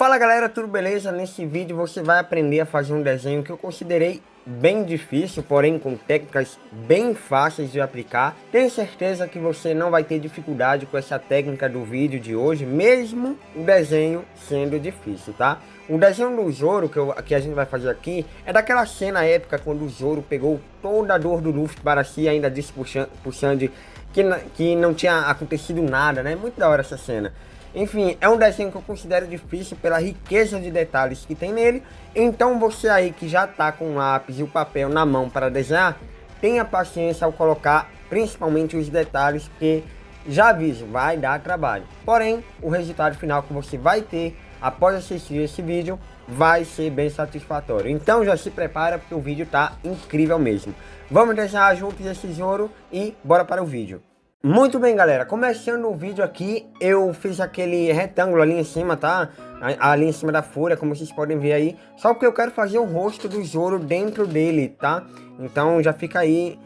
Fala galera, tudo beleza? Nesse vídeo você vai aprender a fazer um desenho que eu considerei bem difícil, porém com técnicas bem fáceis de aplicar. Tenho certeza que você não vai ter dificuldade com essa técnica do vídeo de hoje, mesmo o desenho sendo difícil, tá? O desenho do Zoro que a gente vai fazer aqui é daquela cena épica quando o Zoro pegou toda a dor do Luffy para si, ainda disse pro Sandy que não tinha acontecido nada, né? Muito da hora essa cena. Enfim, é um desenho que eu considero difícil pela riqueza de detalhes que tem nele. Então você aí que já tá com o lápis e o papel na mão para desenhar, tenha paciência ao colocar principalmente os detalhes, porque já aviso, vai dar trabalho. Porém, o resultado final que você vai ter após assistir esse vídeo vai ser bem satisfatório. Então já se prepara porque o vídeo tá incrível mesmo. Vamos desenhar juntos esse Zoro e bora para o vídeo. Muito bem galera, começando o vídeo aqui, eu fiz aquele retângulo ali em cima, tá? Ali em cima da folha, como vocês podem ver aí. Só porque eu quero fazer o rosto do Zoro dentro dele, tá? Então já fica aí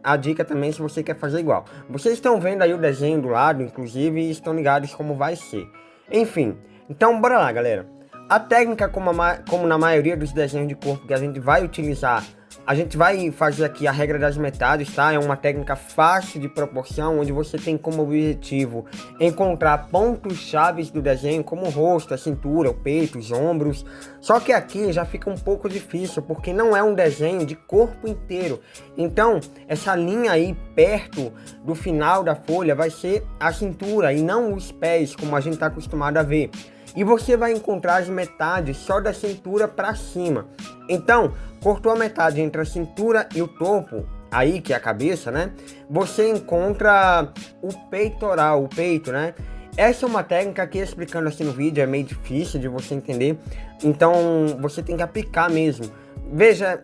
a dica também se você quer fazer igual. Vocês estão vendo aí o desenho do lado, inclusive, e estão ligados como vai ser. Enfim, então bora lá galera. A técnica, como na maioria dos desenhos de corpo que a gente vai utilizar, a gente vai fazer aqui a regra das metades, tá? É uma técnica fácil de proporção, onde você tem como objetivo encontrar pontos chaves do desenho, como o rosto, a cintura, o peito, os ombros. Só que aqui já fica um pouco difícil, porque não é um desenho de corpo inteiro. Então, essa linha aí perto do final da folha vai ser a cintura e não os pés, como a gente está acostumado a ver. E você vai encontrar as metades só da cintura para cima. Então, cortou a metade entre a cintura e o topo, aí que é a cabeça, né? Você encontra o peitoral, o peito, né? Essa é uma técnica que, explicando assim no vídeo, é meio difícil de você entender. Então, você tem que aplicar mesmo. Veja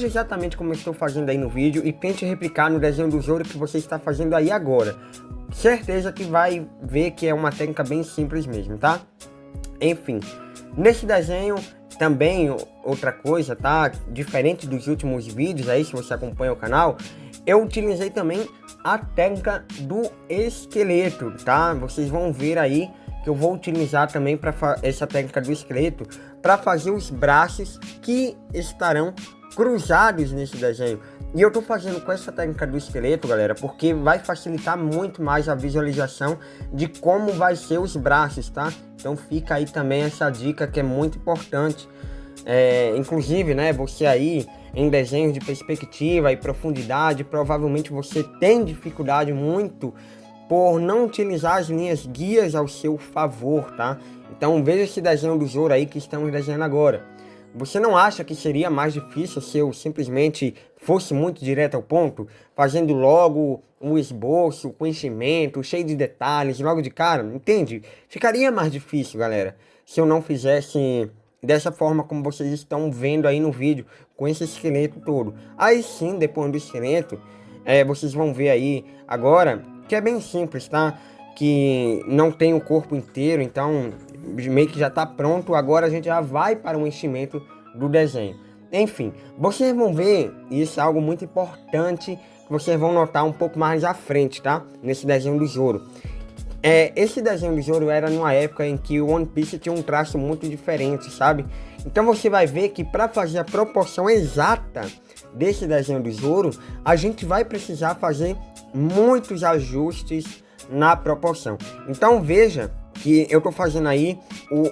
exatamente como eu estou fazendo aí no vídeo e tente replicar no desenho do Zoro que você está fazendo aí agora. Certeza que vai ver que é uma técnica bem simples mesmo, tá? Enfim, nesse desenho também outra coisa, tá? Diferente dos últimos vídeos aí, se você acompanha o canal, eu utilizei também a técnica do esqueleto, tá? Vocês vão ver aí que eu vou utilizar também para essa técnica do esqueleto para fazer os braços que estarão cruzados nesse desenho. E eu tô fazendo com essa técnica do esqueleto, galera, porque vai facilitar muito mais a visualização de como vai ser os braços, tá? Então fica aí também essa dica que é muito importante. Inclusive, né, você aí em desenhos de perspectiva e profundidade, provavelmente você tem dificuldade muito por não utilizar as linhas guias ao seu favor, tá? Então veja esse desenho do Zoro aí que estamos desenhando agora. Você não acha que seria mais difícil se eu simplesmente fosse muito direto ao ponto, fazendo logo um esboço com enchimento, cheio de detalhes, logo de cara, entende? Ficaria mais difícil, galera, se eu não fizesse dessa forma como vocês estão vendo aí no vídeo, com esse esqueleto todo. Aí sim, depois do esqueleto, vocês vão ver aí agora, que é bem simples, tá? Que não tem o corpo inteiro, então meio que já tá pronto. Agora a gente já vai para o enchimento do desenho. Enfim, vocês vão ver, isso é algo muito importante que vocês vão notar um pouco mais à frente, tá? Nesse desenho do Zoro. Esse desenho do Zoro era numa época em que o One Piece tinha um traço muito diferente, sabe? Então você vai ver que para fazer a proporção exata desse desenho do Zoro, a gente vai precisar fazer muitos ajustes na proporção. Então veja que eu tô fazendo aí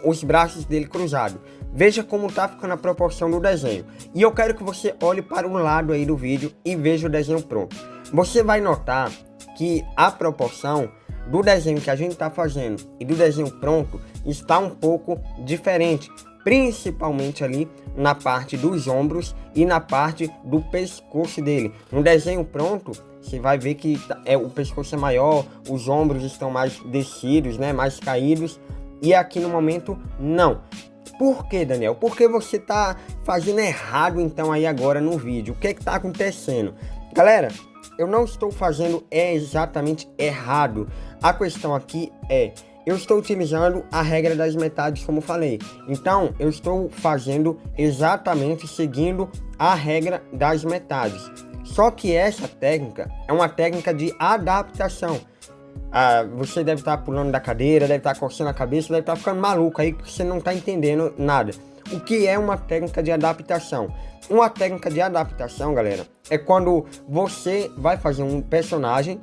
os braços dele cruzados. Veja como tá ficando a proporção do desenho. E eu quero que você olhe para o lado aí do vídeo e veja o desenho pronto. Você vai notar que a proporção do desenho que a gente tá fazendo e do desenho pronto está um pouco diferente. Principalmente ali na parte dos ombros e na parte do pescoço dele. No desenho pronto, você vai ver que o pescoço é maior, os ombros estão mais descidos, né, mais caídos. E aqui no momento, não. Por que, Daniel? Porque você tá fazendo errado então aí agora no vídeo. O que que tá acontecendo? Galera, eu não estou fazendo exatamente errado. A questão aqui eu estou utilizando a regra das metades, como falei. Então, eu estou fazendo exatamente seguindo a regra das metades. Só que essa técnica é uma técnica de adaptação. você deve estar pulando da cadeira, deve estar coçando a cabeça, deve estar ficando maluco aí porque você não está entendendo nada. O que é uma técnica de adaptação? Uma técnica de adaptação, galera, é quando você vai fazer um personagem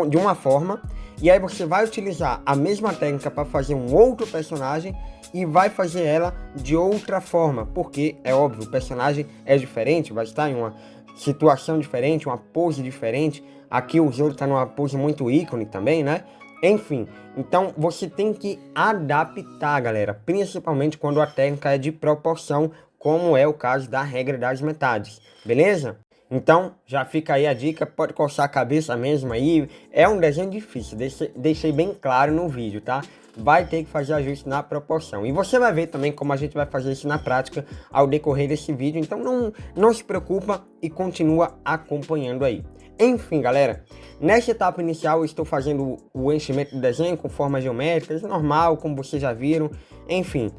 de uma forma e aí você vai utilizar a mesma técnica para fazer um outro personagem e vai fazer ela de outra forma, porque é óbvio, o personagem é diferente, vai estar em uma situação diferente, uma pose diferente. Aqui o Zoro está numa pose muito ícone também, né? Enfim, então você tem que adaptar, galera, principalmente quando a técnica é de proporção, como é o caso da regra das metades, beleza? Então, já fica aí a dica, pode coçar a cabeça mesmo aí, é um desenho difícil, deixei bem claro no vídeo, tá? Vai ter que fazer ajuste na proporção. E você vai ver também como a gente vai fazer isso na prática ao decorrer desse vídeo, então não se preocupa e continua acompanhando aí. Enfim, galera, nesta etapa inicial eu estou fazendo o enchimento do desenho com formas geométricas, normal, como vocês já viram. Enfim,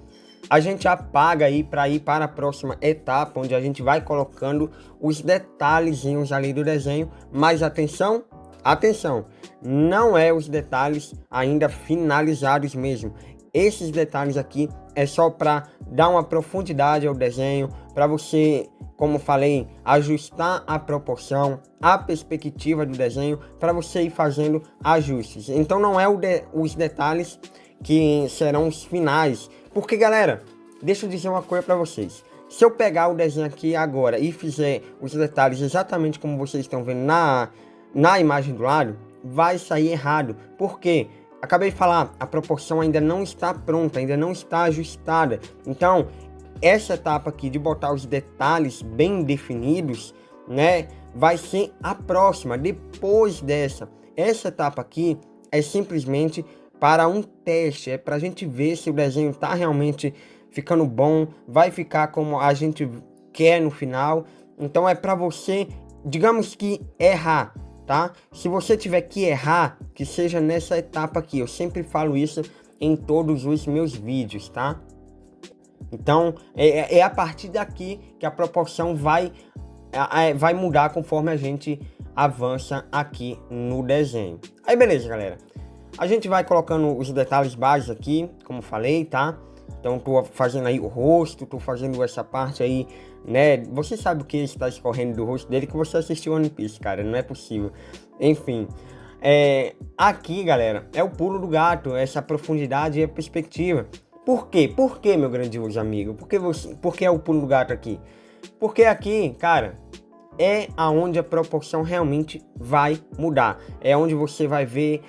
a gente apaga aí para ir para a próxima etapa, onde a gente vai colocando os detalhezinhos ali do desenho. Mas atenção, atenção, não é os detalhes ainda finalizados mesmo. Esses detalhes aqui é só para dar uma profundidade ao desenho, para você, como falei, ajustar a proporção, a perspectiva do desenho, para você ir fazendo ajustes. Então não é os detalhes que serão os finais. Porque, galera, deixa eu dizer uma coisa para vocês. Se eu pegar o desenho aqui agora e fizer os detalhes exatamente como vocês estão vendo na imagem do lado, vai sair errado. Por quê? Acabei de falar, a proporção ainda não está pronta, ainda não está ajustada. Então, essa etapa aqui de botar os detalhes bem definidos, né, vai ser a próxima, depois dessa. Essa etapa aqui é simplesmente para um teste, é para a gente ver se o desenho está realmente ficando bom, vai ficar como a gente quer no final. Então é para você, digamos que errar, tá? Se você tiver que errar, que seja nessa etapa aqui. Eu sempre falo isso em todos os meus vídeos, tá? Então é a partir daqui que a proporção vai mudar conforme a gente avança aqui no desenho. Aí beleza, galera. A gente vai colocando os detalhes básicos aqui, como falei, tá? Então tô fazendo aí o rosto, tô fazendo essa parte aí, né? Você sabe o que está escorrendo do rosto dele que você assistiu One Piece, cara, não é possível. Enfim, aqui, galera, é o pulo do gato, essa profundidade e a perspectiva. Por quê? Por quê, meu grandioso amigo? Por que é o pulo do gato aqui? Porque aqui, cara, é aonde a proporção realmente vai mudar. É onde você vai ver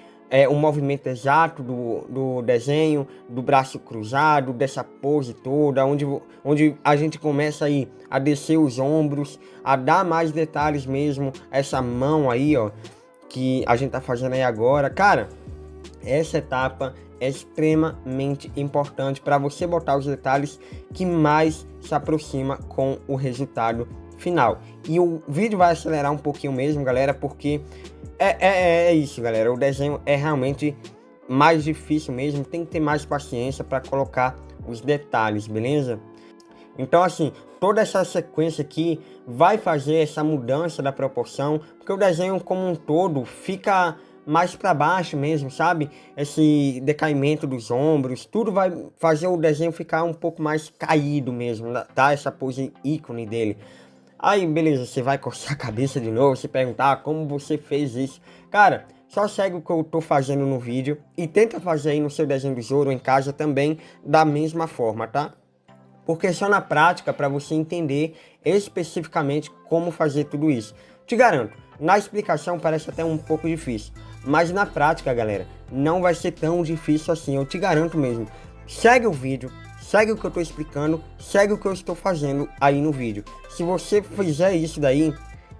o movimento exato do desenho, do braço cruzado, dessa pose toda, onde a gente começa aí a descer os ombros, a dar mais detalhes mesmo, essa mão aí, ó, que a gente tá fazendo aí agora. Cara, essa etapa é extremamente importante para você botar os detalhes que mais se aproxima com o resultado final. E o vídeo vai acelerar um pouquinho mesmo, galera, porque é isso, galera. O desenho é realmente mais difícil mesmo. Tem que ter mais paciência para colocar os detalhes, beleza? Então, assim, toda essa sequência aqui vai fazer essa mudança da proporção, porque o desenho como um todo fica mais para baixo mesmo, sabe? Esse decaimento dos ombros, tudo vai fazer o desenho ficar um pouco mais caído mesmo, tá? Essa pose ícone dele. Aí, beleza, você vai coçar a cabeça de novo, se perguntar como você fez isso. Cara, só segue o que eu tô fazendo no vídeo e tenta fazer aí no seu desenho do Zoro em casa também da mesma forma, tá? Porque só na prática para você entender especificamente como fazer tudo isso. Te garanto, na explicação parece até um pouco difícil, mas na prática, galera, não vai ser tão difícil assim, eu te garanto mesmo. Segue o vídeo. Segue o que eu estou explicando, segue o que eu estou fazendo aí no vídeo. Se você fizer isso daí,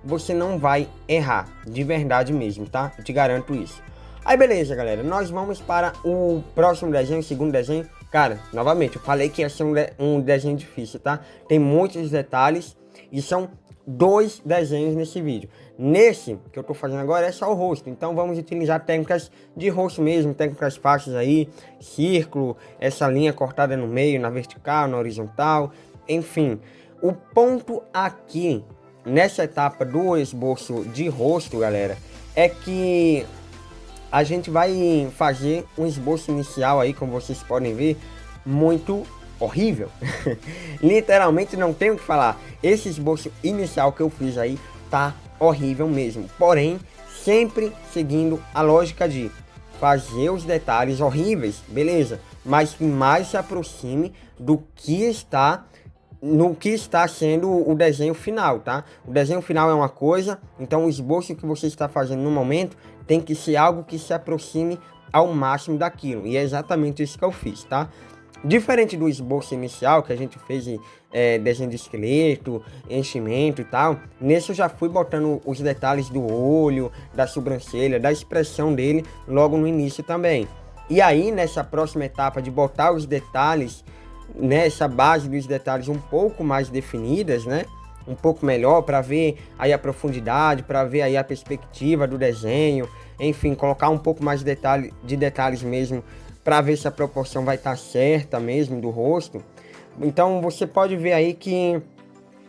você não vai errar, de verdade mesmo, tá? Eu te garanto isso. Aí beleza, galera, nós vamos para o próximo desenho, o segundo desenho. Cara, novamente, eu falei que ia ser um desenho difícil, tá? Tem muitos detalhes e são 2 desenhos nesse vídeo. Nesse que eu tô fazendo agora é só o rosto, então vamos utilizar técnicas de rosto mesmo, técnicas fáceis aí, círculo, essa linha cortada no meio, na vertical, na horizontal, enfim. O ponto aqui, nessa etapa do esboço de rosto, galera, é que a gente vai fazer um esboço inicial aí, como vocês podem ver, muito horrível. Literalmente não tenho o que falar. Esse esboço inicial que eu fiz aí tá horrível mesmo. Porém, sempre seguindo a lógica de fazer os detalhes horríveis, beleza, mas que mais se aproxime do que está no que está sendo o desenho final, tá? O desenho final é uma coisa, então o esboço que você está fazendo no momento tem que ser algo que se aproxime ao máximo daquilo, e é exatamente isso que eu fiz, tá? Diferente do esboço inicial que a gente fez em desenho de esqueleto, enchimento e tal, nesse eu já fui botando os detalhes do olho, da sobrancelha, da expressão dele logo no início também. E aí nessa próxima etapa de botar os detalhes, nessa base dos detalhes um pouco mais definidas, né? Um pouco melhor para ver aí a profundidade, para ver aí a perspectiva do desenho, enfim, colocar um pouco mais de detalhes mesmo para ver se a proporção vai estar certa mesmo do rosto. Então você pode ver aí que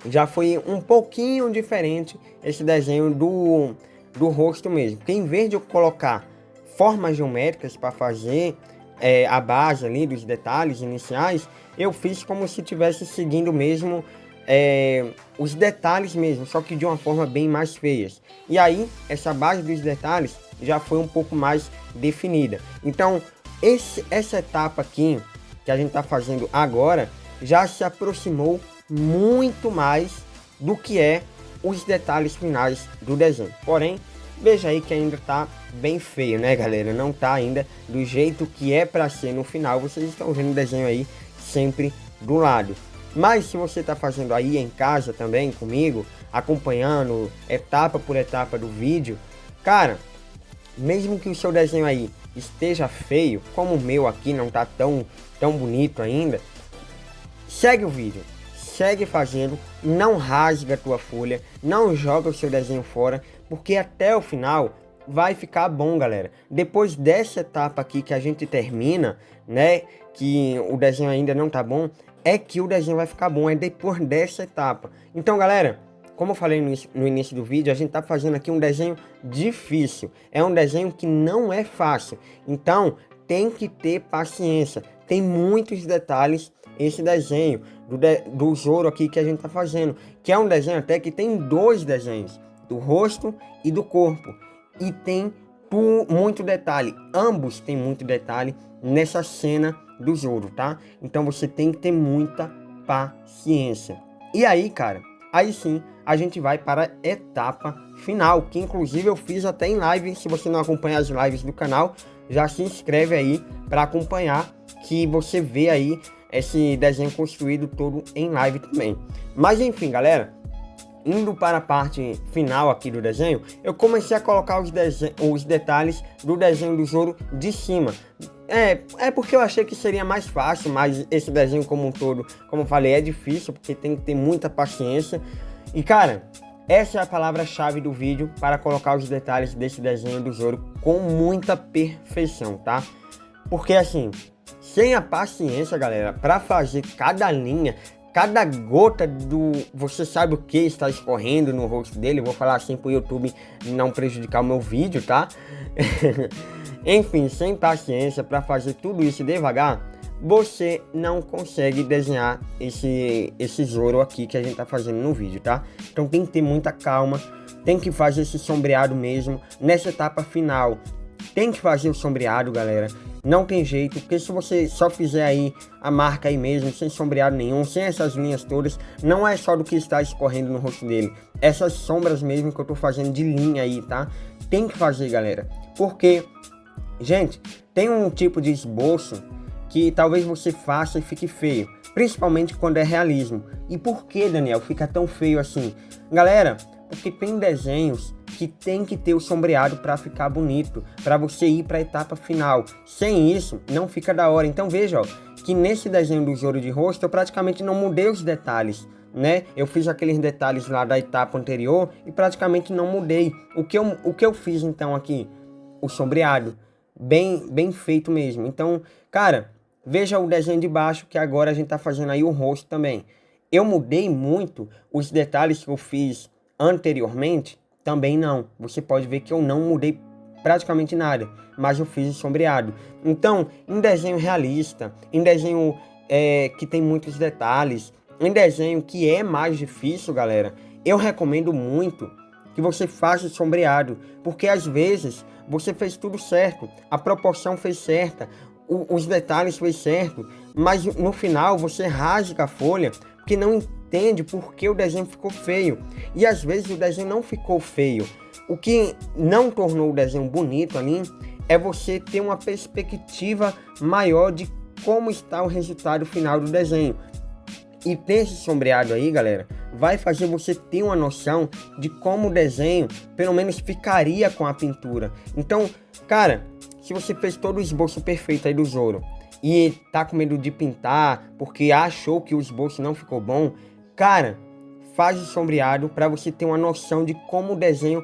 já foi um pouquinho diferente esse desenho do rosto mesmo. Porque em vez de eu colocar formas geométricas para fazer a base ali dos detalhes iniciais, eu fiz como se estivesse seguindo mesmo os detalhes mesmo, só que de uma forma bem mais feias. E aí, essa base dos detalhes já foi um pouco mais definida. Então, essa etapa aqui que a gente está fazendo agora já se aproximou muito mais do que os detalhes finais do desenho. Porém, veja aí que ainda tá bem feio, né, galera? Não tá ainda do jeito que é para ser no final. Vocês estão vendo o desenho aí sempre do lado. Mas se você tá fazendo aí em casa também comigo, acompanhando etapa por etapa do vídeo, cara, mesmo que o seu desenho aí esteja feio, como o meu aqui não tá tão bonito ainda, segue o vídeo, segue fazendo, não rasga a tua folha, não joga o seu desenho fora, porque até o final vai ficar bom, galera. Depois dessa etapa aqui que a gente termina, né, que o desenho ainda não tá bom, é que o desenho vai ficar bom, é depois dessa etapa. Então, galera, como eu falei no início do vídeo, a gente tá fazendo aqui um desenho difícil. É um desenho que não é fácil. Então, tem que ter paciência. Tem muitos detalhes esse desenho do Zoro aqui que a gente tá fazendo. Que é um desenho até que tem dois desenhos. Do rosto e do corpo. E tem muito detalhe. Ambos têm muito detalhe nessa cena do Zoro, tá? Então você tem que ter muita paciência. E aí, cara, aí sim a gente vai para a etapa final, que inclusive eu fiz até em live. Se você não acompanha as lives do canal, já se inscreve aí para acompanhar, que você vê aí esse desenho construído todo em live também. Mas enfim, galera, indo para a parte final aqui do desenho, eu comecei a colocar os detalhes do desenho do Zoro de cima. É porque eu achei que seria mais fácil, mas esse desenho como um todo, como eu falei, é difícil, porque tem que ter muita paciência. E cara, essa é a palavra-chave do vídeo para colocar os detalhes desse desenho do Zoro com muita perfeição, tá? Porque assim, sem a paciência, galera, para fazer cada linha, cada gota do você sabe o que está escorrendo no rosto dele, eu vou falar assim pro YouTube não prejudicar o meu vídeo, tá? Enfim, sem paciência para fazer tudo isso devagar, você não consegue desenhar esse Zoro aqui que a gente tá fazendo no vídeo, tá? Então tem que ter muita calma, tem que fazer esse sombreado mesmo. Nessa etapa final, tem que fazer o sombreado, galera. Não tem jeito, porque se você só fizer aí a marca aí mesmo, sem sombreado nenhum, sem essas linhas todas, não é só do que está escorrendo no rosto dele. Essas sombras mesmo que eu tô fazendo de linha aí, tá? Tem que fazer, galera. Porque, gente, tem um tipo de esboço que talvez você faça e fique feio. Principalmente quando é realismo. E por que, Daniel, fica tão feio assim? Galera, porque tem desenhos que tem que ter o sombreado para ficar bonito, para você ir para a etapa final. Sem isso, não fica da hora. Então veja, ó, que nesse desenho do Zoro de rosto, eu praticamente não mudei os detalhes, né? Eu fiz aqueles detalhes lá da etapa anterior e praticamente não mudei. O que eu fiz então aqui? O sombreado. Bem feito mesmo. Então, cara, veja o desenho de baixo, que agora a gente tá fazendo aí o rosto também. Eu mudei muito os detalhes que eu fiz anteriormente. Também não. Você pode ver que eu não mudei praticamente nada, mas eu fiz sombreado. Então, em desenho realista, em desenho que tem muitos detalhes, em desenho que é mais difícil, galera, eu recomendo muito que você faça sombreado, porque às vezes você fez tudo certo, a proporção fez certa, os detalhes fez certo, mas no final você rasga a folha porque não entende por que o desenho ficou feio. E às vezes o desenho não ficou feio. O que não tornou o desenho bonito ali é você ter uma perspectiva maior de como está o resultado final do desenho. E ter esse sombreado aí, galera, vai fazer você ter uma noção de como o desenho, pelo menos, ficaria com a pintura. Então, cara, se você fez todo o esboço perfeito aí do Zoro e tá com medo de pintar porque achou que o esboço não ficou bom, cara, faz o sombreado para você ter uma noção de como o desenho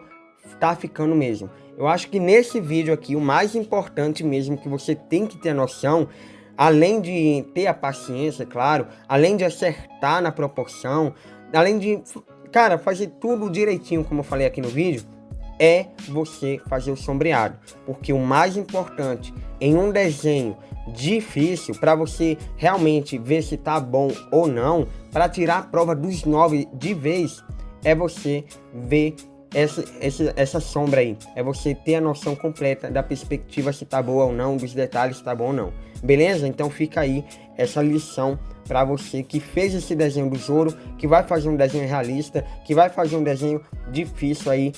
tá ficando mesmo. Eu acho que nesse vídeo aqui, o mais importante mesmo que você tem que ter noção, além de ter a paciência, claro, além de acertar na proporção, além de, cara, fazer tudo direitinho, como eu falei aqui no vídeo, é você fazer o sombreado. Porque o mais importante em um desenho difícil, para você realmente ver se tá bom ou não, para tirar a prova dos 9 de vez, é você ver essa sombra aí, é você ter a noção completa da perspectiva se tá boa ou não, dos detalhes se tá bom ou não, beleza? Então fica aí essa lição para você que fez esse desenho do Zoro, que vai fazer um desenho realista, que vai fazer um desenho difícil aí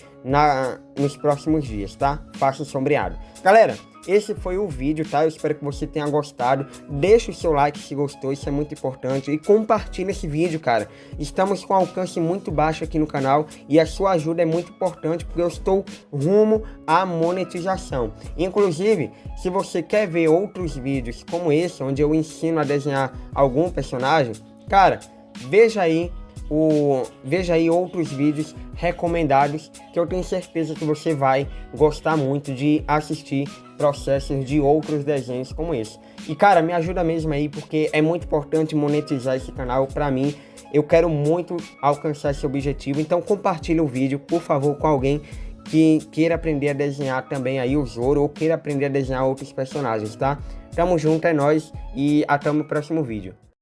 nos próximos dias, tá? Faça o sombreado. Galera, esse foi o vídeo, tá? Eu espero que você tenha gostado. Deixa o seu like se gostou, isso é muito importante. E compartilha esse vídeo, cara. Estamos com um alcance muito baixo aqui no canal e a sua ajuda é muito importante porque eu estou rumo à monetização. Inclusive, se você quer ver outros vídeos como esse, onde eu ensino a desenhar algum personagem, cara, veja aí outros vídeos recomendados que eu tenho certeza que você vai gostar muito de assistir processos de outros desenhos como esse. E cara, me ajuda mesmo aí porque é muito importante monetizar esse canal para mim. Eu quero muito alcançar esse objetivo, então compartilha o vídeo, por favor, com alguém que queira aprender a desenhar também aí o Zoro ou queira aprender a desenhar outros personagens, tá? Tamo junto, é nóis e até o próximo vídeo.